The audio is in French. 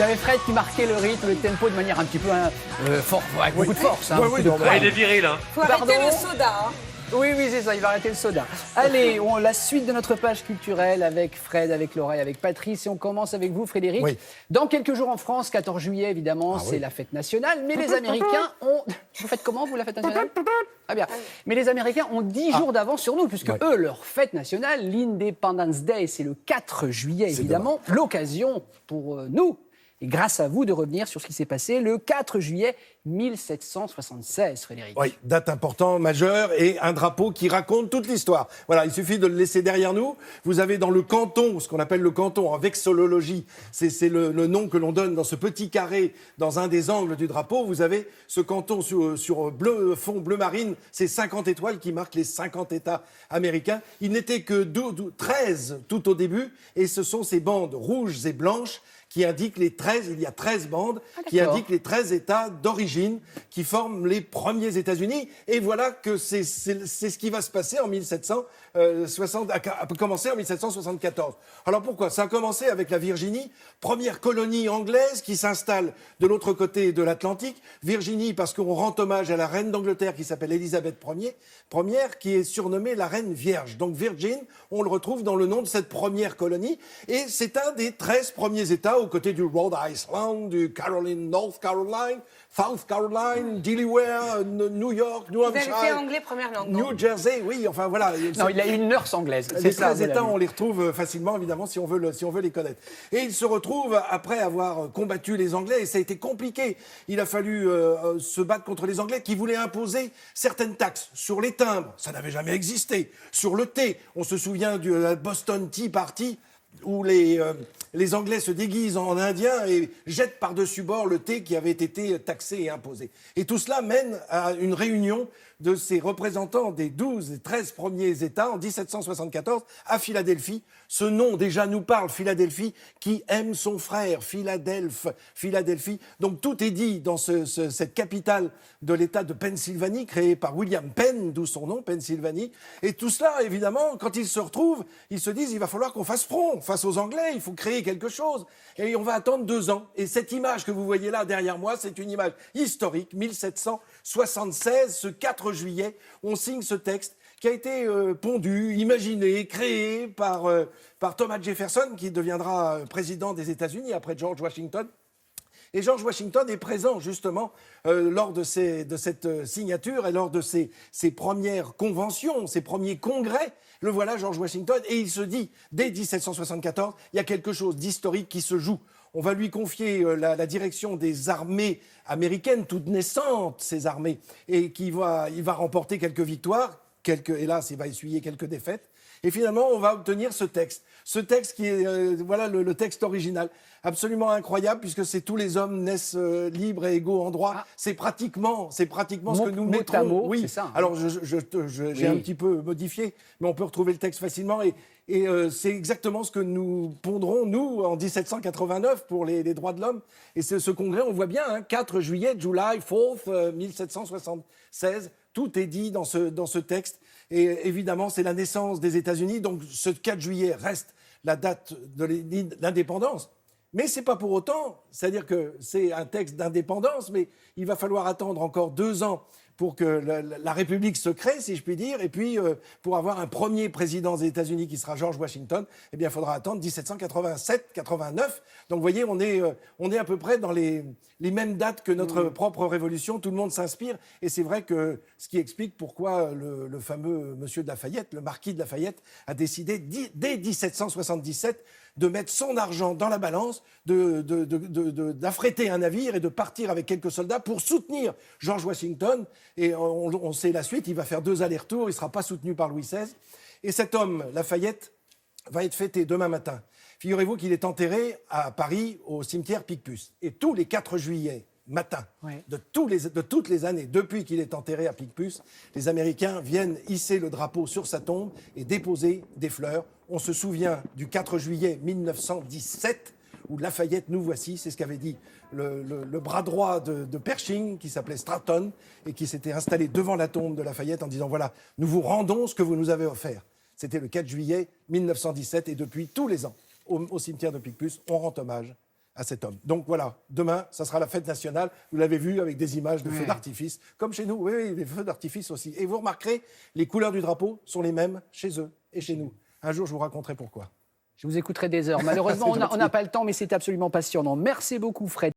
y avait Fred qui marquait le rythme, le tempo de manière un petit peu forte, avec beaucoup de force. Il est viril. Hein. Faut arrêter le soda. Hein. Oui, c'est ça, il va arrêter le soda. Allez, la suite de notre page culturelle avec Fred, avec Laura et avec Patrice. Et on commence avec vous, Frédéric. Oui. Dans quelques jours en France, 14 juillet, évidemment, c'est la fête nationale. Mais les Américains ont... Vous faites comment, vous, la fête nationale? Ah bien. Mais les Américains ont 10 jours d'avance sur nous, puisque eux, leur fête nationale, l'Independence Day, c'est le 4 juillet, évidemment. L'occasion pour nous, et grâce à vous, de revenir sur ce qui s'est passé le 4 juillet 1776, Frédéric. Oui, date importante, majeure, et un drapeau qui raconte toute l'histoire. Voilà, il suffit de le laisser derrière nous. Vous avez dans le canton, ce qu'on appelle le canton en vexillologie, c'est le nom que l'on donne dans ce petit carré, dans un des angles du drapeau. Vous avez ce canton sur fond bleu marine, ces 50 étoiles qui marquent les 50 États américains. Il n'était que 13 tout au début, et ce sont ces bandes rouges et blanches qui indiquent les 13, il y a 13 bandes, qui indiquent les 13 États d'origine qui forment les premiers États-Unis. Et voilà que c'est ce qui va se passer en 1760, a commencé en 1774. Alors pourquoi? Ça a commencé avec la Virginie, première colonie anglaise qui s'installe de l'autre côté de l'Atlantique. Virginie parce qu'on rend hommage à la reine d'Angleterre qui s'appelle Élisabeth Ier, qui est surnommée la reine vierge. Donc Virgin, on le retrouve dans le nom de cette première colonie. Et c'est un des 13 premiers États aux côtés du Rhode Island, du North Caroline, South Caroline, Delaware, New York, New Hampshire. Vous avez fait anglais première langue, non? New Jersey, oui, enfin voilà. Non, il a une nurse anglaise. Les 13 États, on les retrouve facilement, évidemment, si on veut les connaître. Et il se retrouve après avoir combattu les Anglais, et ça a été compliqué. Il a fallu se battre contre les Anglais qui voulaient imposer certaines taxes sur les timbres. Ça n'avait jamais existé. Sur le thé, on se souvient du Boston Tea Party, où les Anglais se déguisent en Indiens et jettent par-dessus bord le thé qui avait été taxé et imposé. Et tout cela mène à une réunion de ces représentants des 12 et 13 premiers États en 1774 à Philadelphie. Ce nom déjà nous parle, Philadelphie, qui aime son frère, Philadelphie. Donc tout est dit dans cette capitale de l'État de Pennsylvanie, créée par William Penn, d'où son nom, Pennsylvanie. Et tout cela, évidemment, quand ils se retrouvent, ils se disent, il va falloir qu'on fasse front face aux Anglais, il faut créer quelque chose. Et on va attendre 2 ans. Et cette image que vous voyez là derrière moi, c'est une image historique, 1776, ce 4 juillet, on signe ce texte qui a été pondu, imaginé, créé par Thomas Jefferson, qui deviendra président des États-Unis après George Washington. Et George Washington est présent justement lors de cette signature et lors de ces premières conventions, ces premiers congrès. Le voilà, George Washington, et il se dit, dès 1774, il y a quelque chose d'historique qui se joue. On va lui confier la direction des armées américaines, toutes naissantes, ces armées, et il va remporter quelques victoires, hélas, il va essuyer quelques défaites. Et finalement, on va obtenir ce texte. Ce texte qui est le texte original, absolument incroyable, puisque c'est tous les hommes naissent libres et égaux en droit. C'est pratiquement ce que nous mettrons. Oui, c'est ça, hein. Alors, j'ai un petit peu modifié, mais on peut retrouver le texte facilement. Et c'est exactement ce que nous pondrons, nous, en 1789, pour les droits de l'homme. Et ce congrès, on voit bien, 4 juillet, July 4th, 1776, tout est dit dans ce texte. Et évidemment, c'est la naissance des États-Unis. Donc, ce 4 juillet reste la date de l'indépendance. Mais ce n'est pas pour autant, c'est-à-dire que c'est un texte d'indépendance, mais il va falloir attendre encore 2 ans pour que la République se crée, si je puis dire, et puis pour avoir un premier président des États-Unis qui sera George Washington, eh bien, il faudra attendre 1787-89. Donc, vous voyez, on est à peu près dans les mêmes dates que notre propre révolution. Tout le monde s'inspire, et c'est vrai que ce qui explique pourquoi le fameux monsieur de Lafayette, le marquis de Lafayette, a décidé dès 1777 de mettre son argent dans la balance, d'affréter un navire et de partir avec quelques soldats pour soutenir George Washington. Et on sait la suite, il va faire 2 allers-retours, il ne sera pas soutenu par Louis XVI. Et cet homme, Lafayette, va être fêté demain matin. Figurez-vous qu'il est enterré à Paris, au cimetière Picpus. Et tous les 4 juillet matin, de toutes les années, depuis qu'il est enterré à Picpus, les Américains viennent hisser le drapeau sur sa tombe et déposer des fleurs. On se souvient du 4 juillet 1917, où Lafayette, nous voici, c'est ce qu'avait dit le bras droit de Pershing, qui s'appelait Stratton, et qui s'était installé devant la tombe de Lafayette en disant « Voilà, nous vous rendons ce que vous nous avez offert ». C'était le 4 juillet 1917, et depuis tous les ans, au cimetière de Picpus, on rend hommage à cet homme. Donc voilà, demain, ça sera la fête nationale. Vous l'avez vu avec des images de feux d'artifice, comme chez nous. Oui, des feux d'artifice aussi. Et vous remarquerez, les couleurs du drapeau sont les mêmes chez eux et chez nous. Un jour, je vous raconterai pourquoi. Je vous écouterai des heures. Malheureusement, on n'a pas le temps, mais c'est absolument passionnant. Merci beaucoup, Fred.